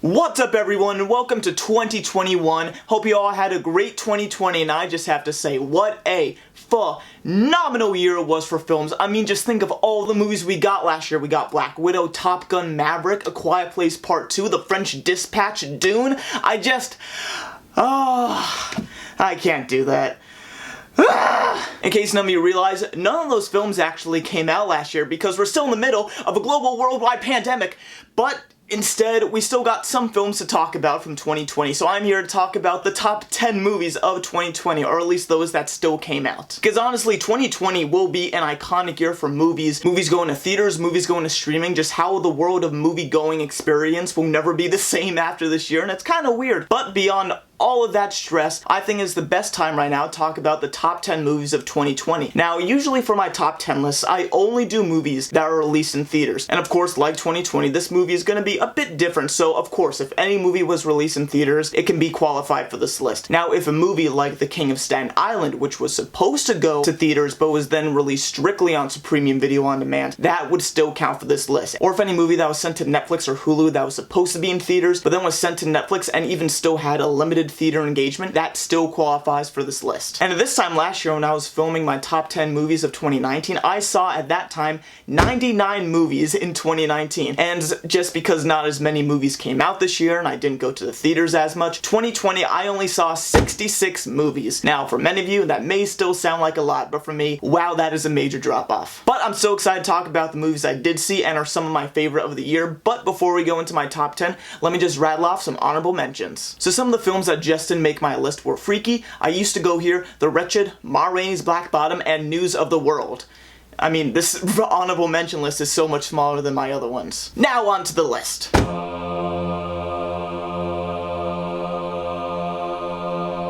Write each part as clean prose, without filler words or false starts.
What's up everyone and welcome to 2021. Hope you all had a great 2020 and I just have to say what a phenomenal year it was for films. I mean, just think of all the movies we got last year. We got Black Widow, Top Gun Maverick, A Quiet Place Part 2, The French Dispatch, Dune. I can't do that. In case none of you realize, none of those films actually came out last year because we're still in the middle of a global worldwide pandemic, but instead, we still got some films to talk about from 2020, so I'm here to talk about the top 10 movies of 2020, or at least those that still came out. Because honestly, 2020 will be an iconic year for movies. Movies going to theaters, movies going to streaming, just how the world of movie-going experience will never be the same after this year, and it's kind of weird. But beyond all of that stress, I think is the best time right now to talk about the top 10 movies of 2020. Now, usually for my top 10 lists, I only do movies that are released in theaters. And of course, like 2020, this movie is going to be a bit different. So of course, if any movie was released in theaters, it can be qualified for this list. Now, if a movie like The King of Staten Island, which was supposed to go to theaters but was then released strictly onto premium video on demand, that would still count for this list. Or if any movie that was sent to Netflix or Hulu that was supposed to be in theaters but then was sent to Netflix and even still had a limited theater engagement, that still qualifies for this list. And at this time last year when I was filming my top 10 movies of 2019, I saw at that time 99 movies in 2019. And just because not as many movies came out this year and I didn't go to the theaters as much, 2020 I only saw 66 movies. Now for many of you that may still sound like a lot, but for me, wow, that is a major drop off. But I'm so excited to talk about the movies I did see and are some of my favorite of the year. But before we go into my top 10, let me just rattle off some honorable mentions. So some of the films that just didn't make my list were Freaky, I Used to Go Here, The Wretched, Ma Rainey's Black Bottom, and News of the World. I mean, this honorable mention list is so much smaller than my other ones. Now on to the list.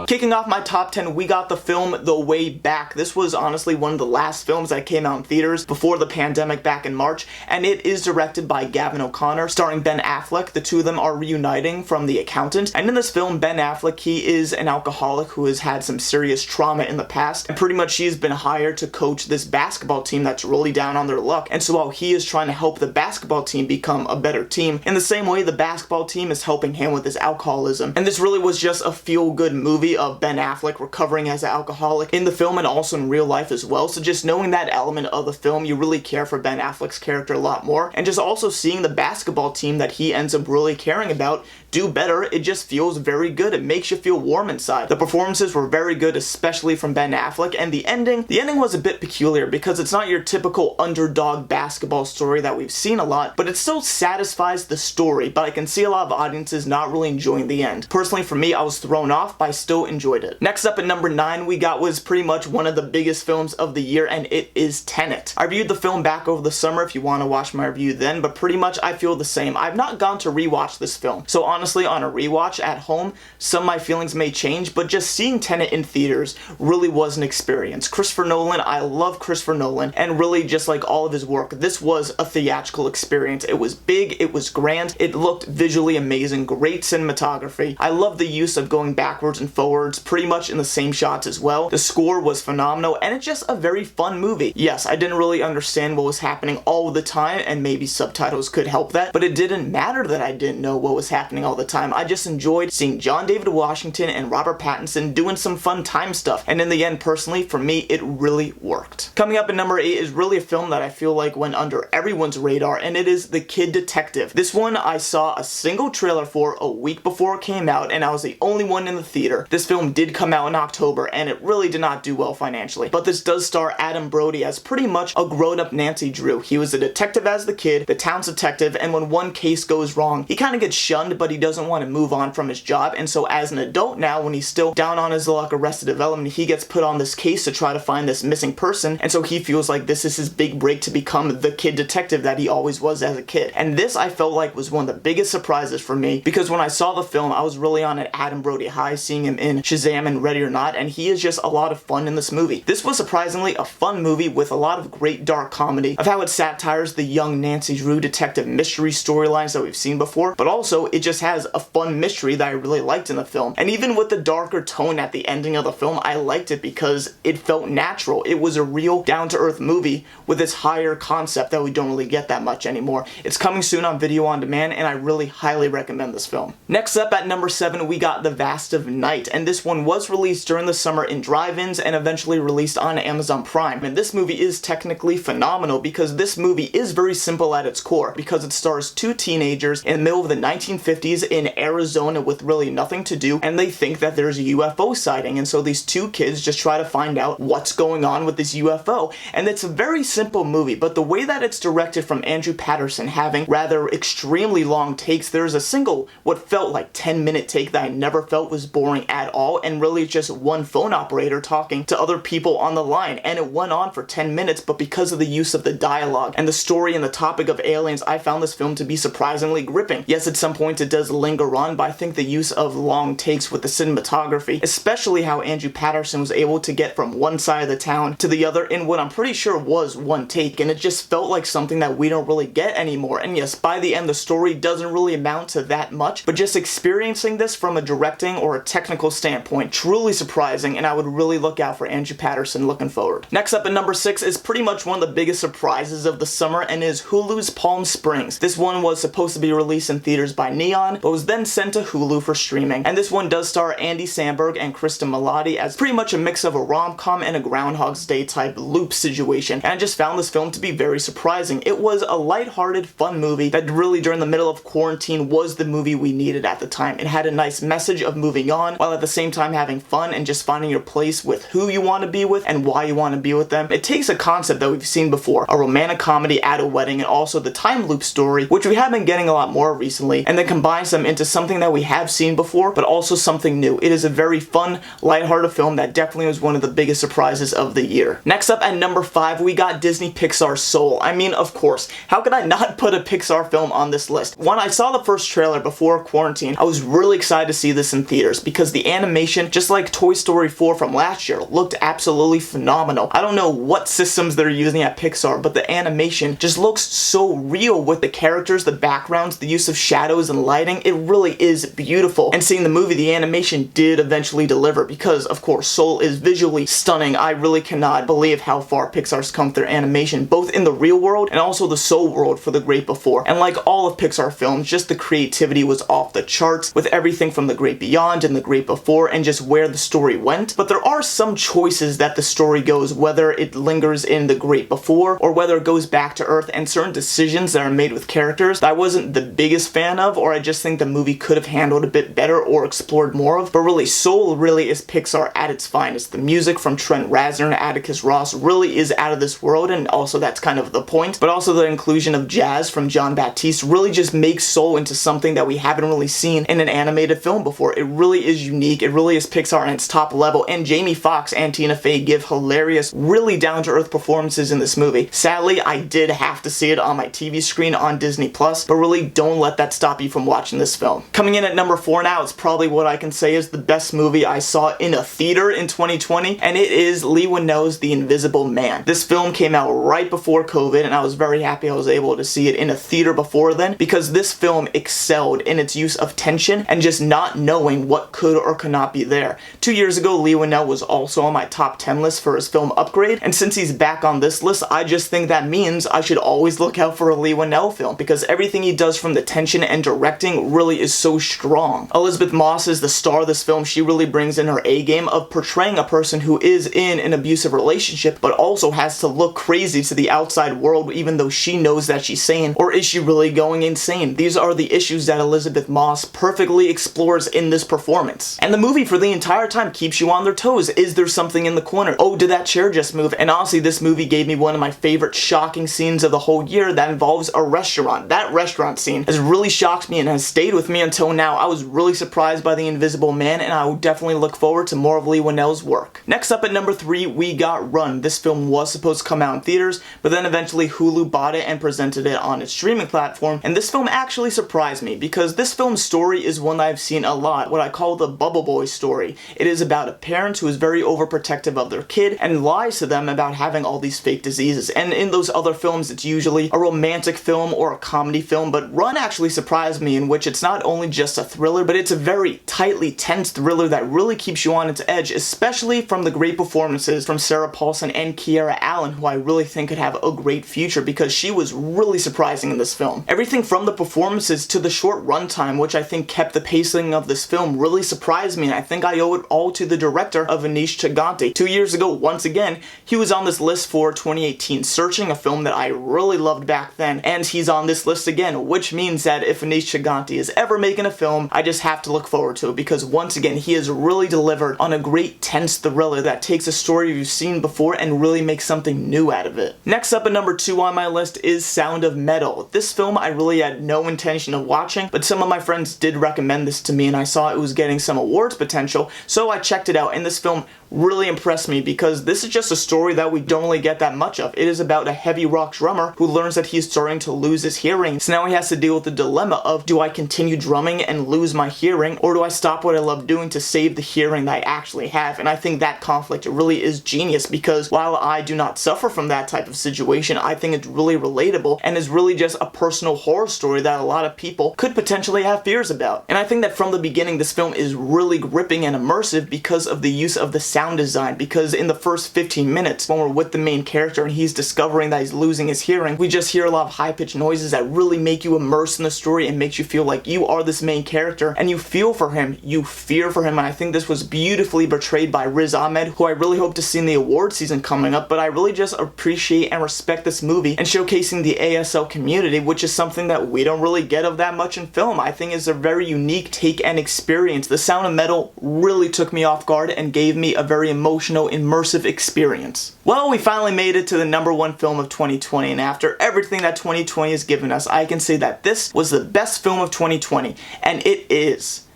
Kicking off my top 10, we got the film The Way Back. This was honestly one of the last films that came out in theaters before the pandemic back in March, and it is directed by Gavin O'Connor, starring Ben Affleck. The two of them are reuniting from The Accountant, and in this film, Ben Affleck, he is an alcoholic who has had some serious trauma in the past, and pretty much he's been hired to coach this basketball team that's really down on their luck. And so while he is trying to help the basketball team become a better team, in the same way the basketball team is helping him with his alcoholism. And this really was just a feel-good movie of Ben Affleck recovering as an alcoholic in the film and also in real life as well. So just knowing that element of the film, you really care for Ben Affleck's character a lot more. And just also seeing the basketball team that he ends up really caring about do better, it just feels very good. It makes you feel warm inside. The performances were very good, especially from Ben Affleck, and the ending was a bit peculiar because it's not your typical underdog basketball story that we've seen a lot, but it still satisfies the story, but I can see a lot of audiences not really enjoying the end. Personally, for me, I was thrown off, but I still enjoyed it. Next up at number 9, we got was pretty much one of the biggest films of the year, and it is Tenet. I reviewed the film back over the summer if you want to watch my review then, but pretty much I feel the same. I've not gone to rewatch this film, so honestly, on a rewatch at home, some of my feelings may change, but just seeing Tenet in theaters really was an experience. Christopher Nolan, I love Christopher Nolan, and really just like all of his work, this was a theatrical experience. It was big, it was grand, it looked visually amazing, great cinematography. I love the use of going backwards and forwards, pretty much in the same shots as well. The score was phenomenal, and it's just a very fun movie. Yes, I didn't really understand what was happening all the time, and maybe subtitles could help that, but it didn't matter that I didn't know what was happening all the time. I just enjoyed seeing John David Washington and Robert Pattinson doing some fun time stuff, and in the end, personally, for me, it really worked. Coming up at number 8 is really a film that I feel like went under everyone's radar, and it is The Kid Detective. This one I saw a single trailer for a week before it came out, and I was the only one in the theater. This film did come out in October, and it really did not do well financially, but this does star Adam Brody as pretty much a grown-up Nancy Drew. He was a detective as the kid, the town's detective, and when one case goes wrong, he kind of gets shunned, but he doesn't want to move on from his job, and so as an adult now, when he's still down on his luck, Arrested Development, he gets put on this case to try to find this missing person, and so he feels like this is his big break to become the kid detective that he always was as a kid. And this, I felt like, was one of the biggest surprises for me, because when I saw the film, I was really on an Adam Brody high, seeing him in in Shazam and Ready or Not, and he is just a lot of fun in this movie. This was surprisingly a fun movie with a lot of great dark comedy of how it satires the young Nancy Drew detective mystery storylines that we've seen before, but also it just has a fun mystery that I really liked in the film. And even with the darker tone at the ending of the film, I liked it because it felt natural. It was a real down-to-earth movie with its higher concept that we don't really get that much anymore. It's coming soon on video on demand, and I really highly recommend this film. Next up at number 7, we got The Vast of Night, and this one was released during the summer in drive-ins and eventually released on Amazon Prime. And this movie is technically phenomenal because this movie is very simple at its core, because it stars two teenagers in the middle of the 1950s in Arizona with really nothing to do, and they think that there's a UFO sighting, and so these two kids just try to find out what's going on with this UFO. And it's a very simple movie, but the way that it's directed from Andrew Patterson, having rather extremely long takes, there's a single, what felt like 10-minute take that I never felt was boring at all, and really just one phone operator talking to other people on the line, and it went on for 10 minutes, but because of the use of the dialogue and the story and the topic of aliens, I found this film to be surprisingly gripping. Yes, at some points it does linger on, but I think the use of long takes with the cinematography, especially how Andrew Patterson was able to get from one side of the town to the other in what I'm pretty sure was one take, and it just felt like something that we don't really get anymore. And yes, by the end the story doesn't really amount to that much, but just experiencing this from a directing or a technical standpoint, truly surprising, and I would really look out for Andrew Patterson looking forward. Next up at number 6 is pretty much one of the biggest surprises of the summer, and is Hulu's Palm Springs. This one was supposed to be released in theaters by Neon, but was then sent to Hulu for streaming. And this one does star Andy Samberg and Kristen Milotti as pretty much a mix of a rom-com and a Groundhog's Day type loop situation, and I just found this film to be very surprising. It was a lighthearted, fun movie that really during the middle of quarantine was the movie we needed at the time. It had a nice message of moving on, while at the same time having fun and just finding your place with who you want to be with and why you want to be with them. It takes a concept that we've seen before, a romantic comedy at a wedding, and also the time loop story, which we have been getting a lot more recently, and then combines them into something that we have seen before, but also something new. It is a very fun, lighthearted film that definitely was one of the biggest surprises of the year. Next up at number 5, we got Disney Pixar's Soul. I mean, of course, how could I not put a Pixar film on this list? When I saw the first trailer before quarantine, I was really excited to see this in theaters because the animation, just like Toy Story 4 from last year, looked absolutely phenomenal. I don't know what systems they're using at Pixar, but the animation just looks so real with the characters, the backgrounds, the use of shadows and lighting. It really is beautiful. And seeing the movie, the animation did eventually deliver because, of course, Soul is visually stunning. I really cannot believe how far Pixar's come with their animation, both in the real world and also the Soul world for The Great Before. And like all of Pixar films, just the creativity was off the charts with everything from The Great Beyond and The Great Before and just where the story went. But there are some choices that the story goes, whether it lingers in The Great Before or whether it goes back to Earth, and certain decisions that are made with characters that I wasn't the biggest fan of, or I just think the movie could have handled a bit better or explored more of. But really, Soul really is Pixar at its finest. The music from Trent Reznor and Atticus Ross really is out of this world, and also that's kind of the point. But also the inclusion of jazz from John Baptiste really just makes Soul into something that we haven't really seen in an animated film before. It really is unique. It really is Pixar at its top level, and Jamie Foxx and Tina Fey give hilarious, really down-to-earth performances in this movie. Sadly, I did have to see it on my TV screen on Disney+, but really don't let that stop you from watching this film. Coming in at number 4 now, it's probably what I can say is the best movie I saw in a theater in 2020, and it is Leigh Whannell's The Invisible Man. This film came out right before COVID, and I was very happy I was able to see it in a theater before then, because this film excelled in its use of tension and just not knowing what could or could not be there. 2 years ago, Leigh Whannell was also on my top 10 list for his film Upgrade, and since he's back on this list, I just think that means I should always look out for a Leigh Whannell film, because everything he does from the tension and directing really is so strong. Elizabeth Moss is the star of this film. She really brings in her A-game of portraying a person who is in an abusive relationship, but also has to look crazy to the outside world even though she knows that she's sane. Or is she really going insane? These are the issues that Elizabeth Moss perfectly explores in this performance. And the movie for the entire time keeps you on their toes. Is there something in the corner? Oh, did that chair just move? And honestly, this movie gave me one of my favorite shocking scenes of the whole year that involves a restaurant. That restaurant scene has really shocked me and has stayed with me until now. I was really surprised by The Invisible Man, and I will definitely look forward to more of Leigh Whannell's work. Next up at number 3, we got Run. This film was supposed to come out in theaters, but then eventually Hulu bought it and presented it on its streaming platform, and this film actually surprised me because this film film's story is one that I've seen a lot, what I call the bubble boy story. It is about a parent who is very overprotective of their kid and lies to them about having all these fake diseases. And in those other films, it's usually a romantic film or a comedy film, but Run actually surprised me, in which it's not only just a thriller, but it's a very tightly tense thriller that really keeps you on its edge, especially from the great performances from Sarah Paulson and Kiera Allen, who I really think could have a great future because she was really surprising in this film. Everything from the performances to the short runtime, which I think kept the pacing of this film, really surprised me, and I think I owe it all to the director of Anish Chaganty. 2 years ago, once again, he was on this list for 2018 Searching, a film that I really loved back then, and he's on this list again, which means that if Anish Chaganty is ever making a film, I just have to look forward to it, because once again, he has really delivered on a great tense thriller that takes a story you've seen before and really makes something new out of it. Next up at number 2 on my list is Sound of Metal. This film I really had no intention of watching, but some of my friends did recommend this to me and I saw it was getting some awards potential, so I checked it out, and this film really impressed me because this is just a story that we don't really get that much of. It is about a heavy rock drummer who learns that he's starting to lose his hearing, so now he has to deal with the dilemma of, do I continue drumming and lose my hearing, or do I stop what I love doing to save the hearing that I actually have? And I think that conflict really is genius, because while I do not suffer from that type of situation, I think it's really relatable and is really just a personal horror story that a lot of people could potentially have fears about. And I think that from the beginning, this film is really gripping and immersive because of the use of the sound design, because in the first 15 minutes, when we're with the main character and he's discovering that he's losing his hearing, we just hear a lot of high-pitched noises that really make you immersed in the story and makes you feel like you are this main character and you feel for him, you fear for him, and I think this was beautifully portrayed by Riz Ahmed, who I really hope to see in the award season coming up, but I really just appreciate and respect this movie and showcasing the ASL community, which is something that we don't really get of that much in film. I think it's a very unique take and experience. The Sound of Metal really took me off guard and gave me a very emotional, immersive experience. Well, we finally made it to the number 1 film of 2020, and after everything that 2020 has given us, I can say that this was the best film of 2020, and it is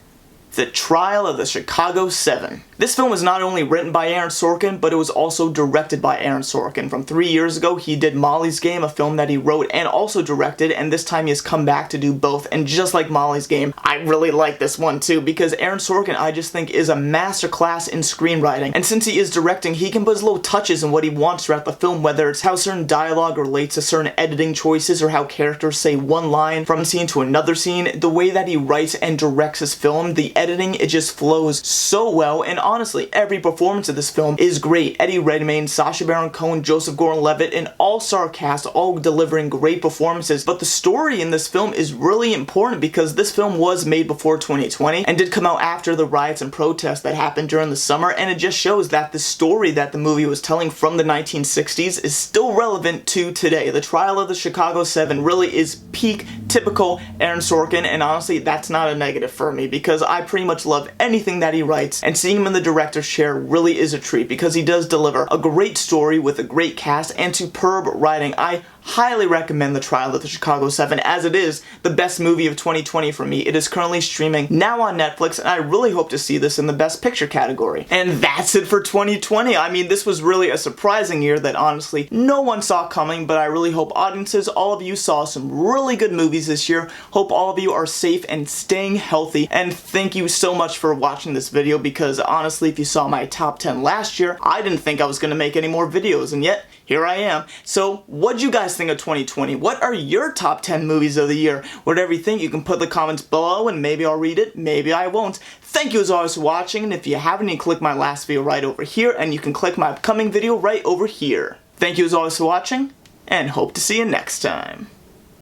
The Trial of the Chicago 7. This film was not only written by Aaron Sorkin, but it was also directed by Aaron Sorkin. From 3 years ago, he did Molly's Game, a film that he wrote and also directed, and this time he has come back to do both, and just like Molly's Game, I really like this one too, because Aaron Sorkin, I just think, is a masterclass in screenwriting, and since he is directing, he can put his little touches in what he wants throughout the film, whether it's how certain dialogue relates to certain editing choices, or how characters say one line from a scene to another scene. The way that he writes and directs his film, the editing, it just flows so well, and honestly, every performance of this film is great. Eddie Redmayne, Sacha Baron Cohen, Joseph Gordon-Levitt, an all-star cast, all delivering great performances. But the story in this film is really important because this film was made before 2020 and did come out after the riots and protests that happened during the summer, and it just shows that the story that the movie was telling from the 1960s is still relevant to today. The Trial of the Chicago 7 really is peak, typical Aaron Sorkin, and honestly, that's not a negative for me because I pretty much love anything that he writes, and seeing him in the director's chair really is a treat because he does deliver a great story with a great cast and superb writing. I highly recommend The Trial of the Chicago 7, as it is the best movie of 2020 for me. It is currently streaming now on Netflix, and I really hope to see this in the Best Picture category. And that's it for 2020. I mean, this was really a surprising year that honestly no one saw coming, but I really hope audiences, all of you, saw some really good movies this year. Hope all of you are safe and staying healthy, and thank you so much for watching this video, because honestly, if you saw my top 10 last year, I didn't think I was going to make any more videos, and yet here I am. So what'd you guys think of 2020? What are your top 10 movies of the year? Whatever you think, you can put the comments below and maybe I'll read it, maybe I won't. Thank you as always for watching, and if you haven't, you can click my last video right over here, and you can click my upcoming video right over here. Thank you as always for watching, and hope to see you next time.